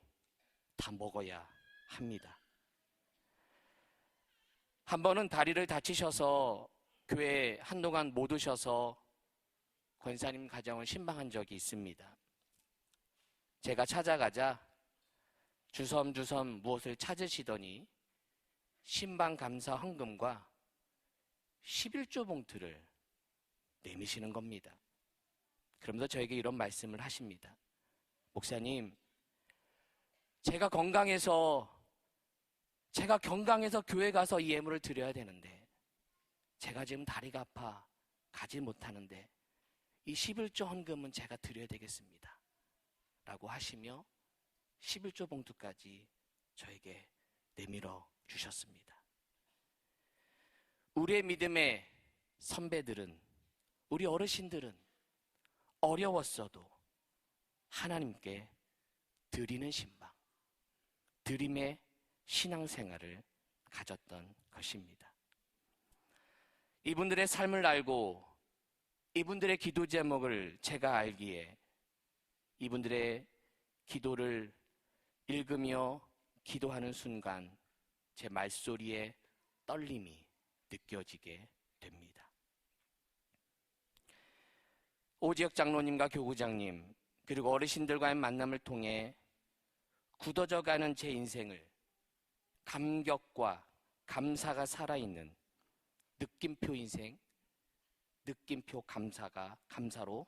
다 먹어야 합니다. 한 번은 다리를 다치셔서 교회에 한동안 못 오셔서 권사님 가정을 신방한 적이 있습니다. 제가 찾아가자 주섬주섬 무엇을 찾으시더니 신방 감사 헌금과 11조 봉투를 내미시는 겁니다. 그러면서 저에게 이런 말씀을 하십니다. 목사님, 제가 건강해서 교회 가서 이 예물을 드려야 되는데 제가 지금 다리가 아파 가지 못하는데 이 11조 헌금은 제가 드려야 되겠습니다. 라고 하시며 11조 봉투까지 저에게 내밀어 주셨습니다. 우리의 믿음의 선배들은, 우리 어르신들은 어려웠어도 하나님께 드리는 신방, 드림의 신앙생활을 가졌던 것입니다. 이분들의 삶을 알고 이분들의 기도 제목을 제가 알기에 이분들의 기도를 읽으며 기도하는 순간 제 말소리에 떨림이 느껴지게 됩니다. 오지혁 장로님과 교구장님 그리고 어르신들과의 만남을 통해 굳어져가는 제 인생을 감격과 감사가 살아있는 느낌표 인생, 느낌표 감사로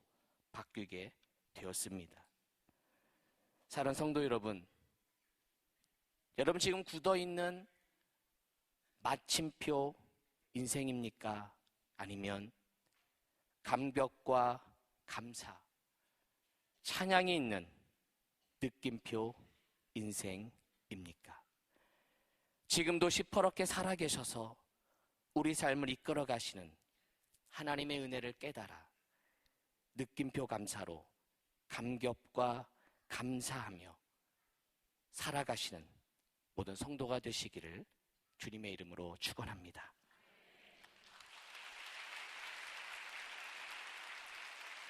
바뀌게 되었습니다. 사랑하는 성도 여러분, 여러분 지금 굳어있는 마침표 인생입니까? 아니면 감격과 감사, 찬양이 있는 느낌표 인생입니까? 지금도 시퍼렇게 살아계셔서 우리 삶을 이끌어 가시는 하나님의 은혜를 깨달아 느낌표 감사로 감격과 감사하며 살아가시는 모든 성도가 되시기를 주님의 이름으로 축원합니다.